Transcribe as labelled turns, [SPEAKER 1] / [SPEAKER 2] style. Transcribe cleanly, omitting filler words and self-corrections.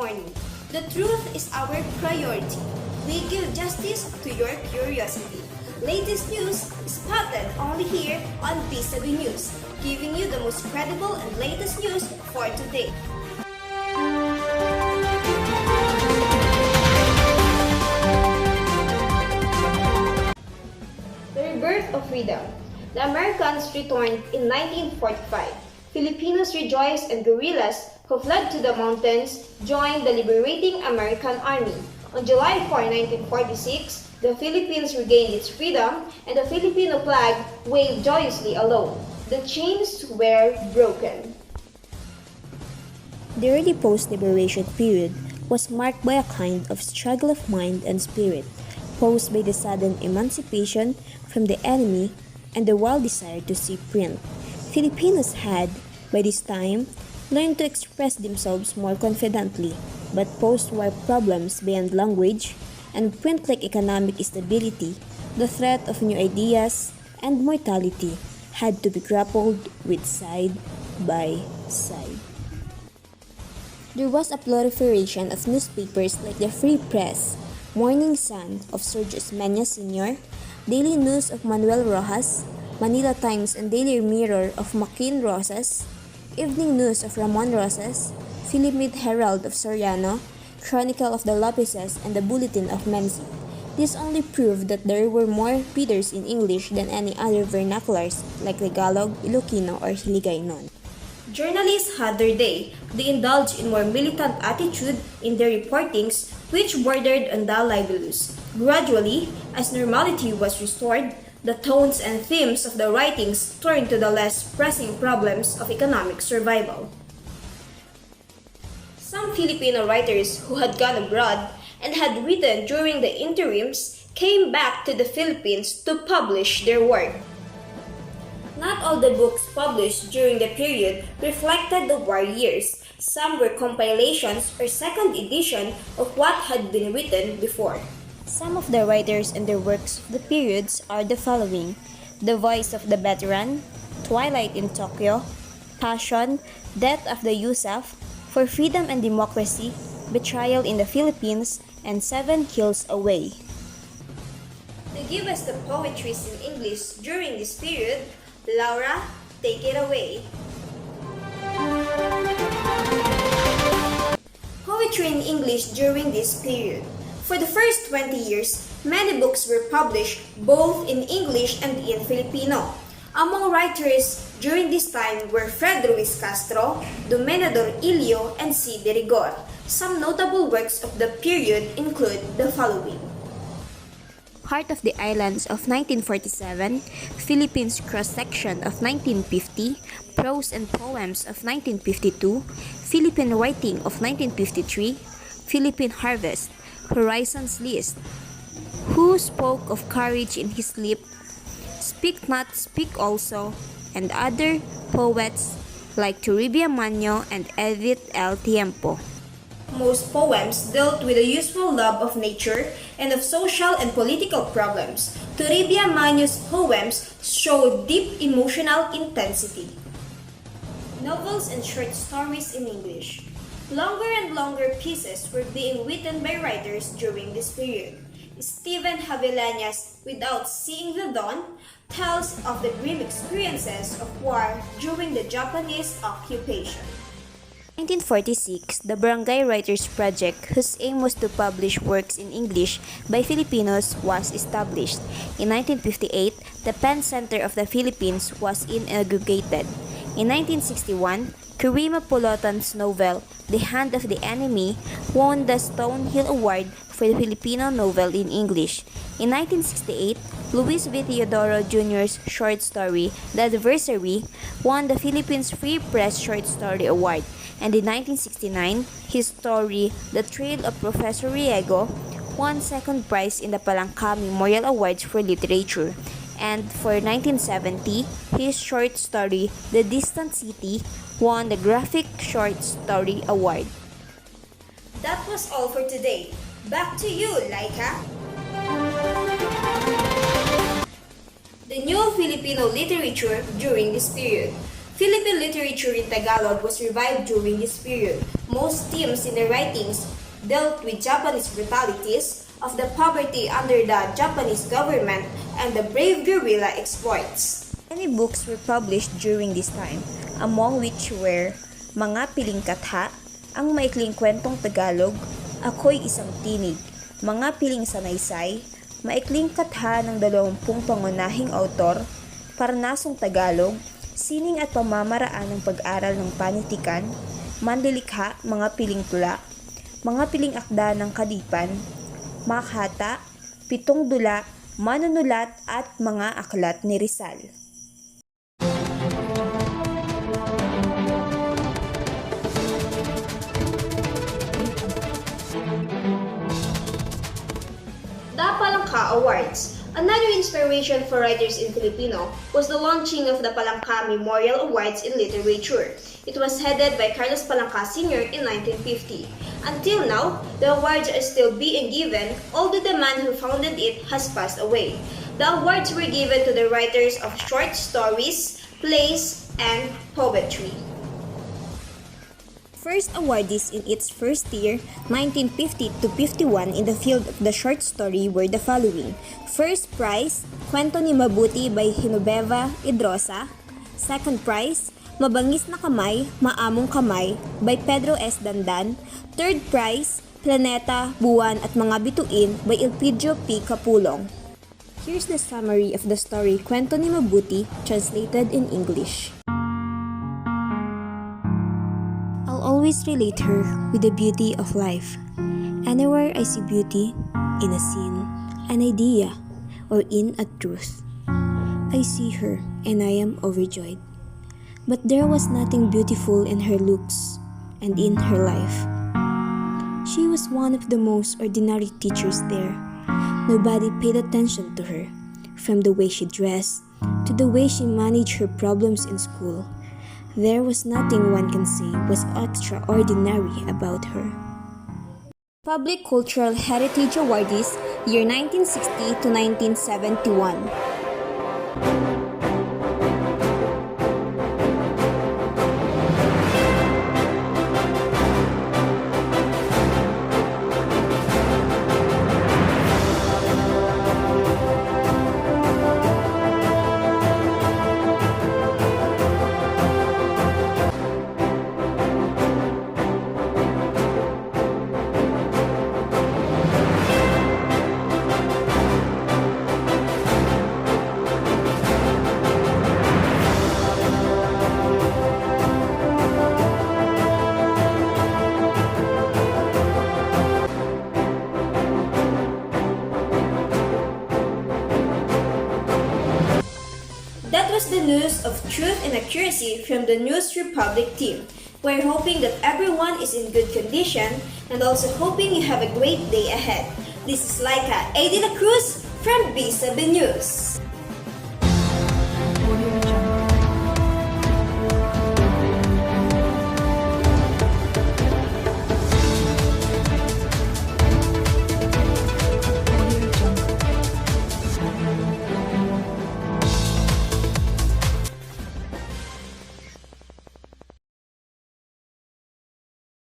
[SPEAKER 1] morning. The truth is our priority. We give justice to your curiosity. Latest news spotted only here on Bisabi News, giving you the most credible and latest news for today. The Rebirth of Freedom. The Americans returned in 1945. Filipinos rejoiced and guerrillas who fled to the mountains joined the liberating American Army. On July 4, 1946, the Philippines regained its freedom and the Filipino flag waved joyously alone. The chains were broken.
[SPEAKER 2] The early post-liberation period was marked by a kind of struggle of mind and spirit, posed by the sudden emancipation from the enemy and the wild desire to see print. Filipinos had, by this time, learned to express themselves more confidently, but post-war problems beyond language and print-like economic instability, the threat of new ideas, and mortality had to be grappled with side by side. There was a proliferation of newspapers like the Free Press, Morning Sun of Sergio Osmeña Sr., Daily News of Manuel Rojas, Manila Times and Daily Mirror of Joaquin Rosas, Evening News of Ramon Rosas, Philippine Herald of Soriano, Chronicle of the Lopeses, and the Bulletin of Menzi. This only proved that there were more readers in English than any other vernaculars like Tagalog, Ilocano, or Hiligaynon.
[SPEAKER 1] Journalists had their day. They indulged in more militant attitude in their reportings, which bordered on the libelous. Gradually, as normality was restored, the tones and themes of the writings turned to the less pressing problems of economic survival. Some Filipino writers who had gone abroad and had written during the interims came back to the Philippines to publish their work. Not all the books published during the period reflected the war years. Some were compilations or second edition of what had been written before.
[SPEAKER 2] Some of the writers and their works of the periods are the following: The Voice of the Veteran, Twilight in Tokyo, Passion, Death of the Yusuf, For Freedom and Democracy, Betrayal in the Philippines, and 7 Hills Away.
[SPEAKER 1] To give us the poetries in English during this period, Laura, take it away. Poetry in English during this period. For the first 20 years, many books were published both in English and in Filipino. Among writers during this time were Fred Ruiz Castro, Domenador Ilio, and C. de Rigor. Some notable works of the period include the following:
[SPEAKER 2] Heart of the Islands of 1947, Philippines Cross-Section of 1950, Prose and Poems of 1952, Philippine Writing of 1953, Philippine Harvest, Horizons List, Who Spoke of Courage in His Sleep, Speak Not, Speak Also, and other poets like Toribia Manyo and Edith L. Tiempo.
[SPEAKER 1] Most poems dealt with the useful love of nature and of social and political problems. Toribia Manyo's poems showed deep emotional intensity. Novels and short stories in English. Longer and longer pieces were being written by writers during this period. Stephen Havillaña's Without Seeing the Dawn tells of the grim experiences of war during the Japanese occupation.
[SPEAKER 2] 1946, the Barangay Writers Project, whose aim was to publish works in English by Filipinos, was established. In 1958, the Pen Center of the Philippines was inaugurated. In 1961, Karima Polotan's novel, The Hand of the Enemy, won the Stonehill Award for the Filipino novel in English. In 1968, Luis V. Teodoro Jr.'s short story, The Adversary, won the Philippines Free Press Short Story Award. And in 1969, his story, The Trail of Professor Riego, won second prize in the Palangka Memorial Awards for Literature. And for 1970, his short story, The Distant City, won the Graphic Short Story Award.
[SPEAKER 1] That was all for today. Back to you, Laika. The new Filipino literature during this period. Philippine literature in Tagalog was revived during this period. Most themes in the writings dealt with Japanese brutalities, of the poverty under the Japanese government, and the brave guerrilla exploits.
[SPEAKER 2] Many books were published during this time, among which were Mga Piling Katha, Ang Maikling Kwentong Tagalog, Ako'y Isang Tinig, Mga Piling Sanaysay, Maikling Katha ng 20 pangunahing autor, Parnasong Tagalog, Sining at Pamamaraan ng Pag-aral ng Panitikan, Manlilikha, Mga Piling Tula, Mga Piling Akda ng Kadipan, Makhata, Pitong Dula, Manunulat at Mga Aklat ni Rizal.
[SPEAKER 1] The Palangka Awards. Another inspiration for writers in Filipino was the launching of the Palangka Memorial Awards in Literature. It was headed by Carlos Palangka Sr. in 1950. Until now, the awards are still being given, although the man who founded it has passed away. The awards were given to the writers of short stories, plays, and poetry.
[SPEAKER 2] First awardees in its first year, 1950 to 51 in the field of the short story were the following. First prize, Kwento ni Mabuti by Genoveva Idrosa. Second prize, Mabangis na Kamay, Maamong Kamay by Pedro S. Dandan. Third prize, Planeta, Buwan at Mga Bituin by Elpidio P. Capulong. Here's the summary of the story Kwento ni Mabuti, translated in English. I'll always relate her with the beauty of life. Anywhere I see beauty, in a scene, an idea, or in a truth, I see her and I am overjoyed. But there was nothing beautiful in her looks and in her life. She was one of the most ordinary teachers there. Nobody paid attention to her, from the way she dressed to the way she managed her problems in school. There was nothing one can say was extraordinary about her. Public Cultural Heritage Awardees, year 1960 to 1971.
[SPEAKER 1] That was the news of truth and accuracy from the News Republic team. We're hoping that everyone is in good condition and also hoping you have a great day ahead. This is Laika A. De La Cruz from B7 News.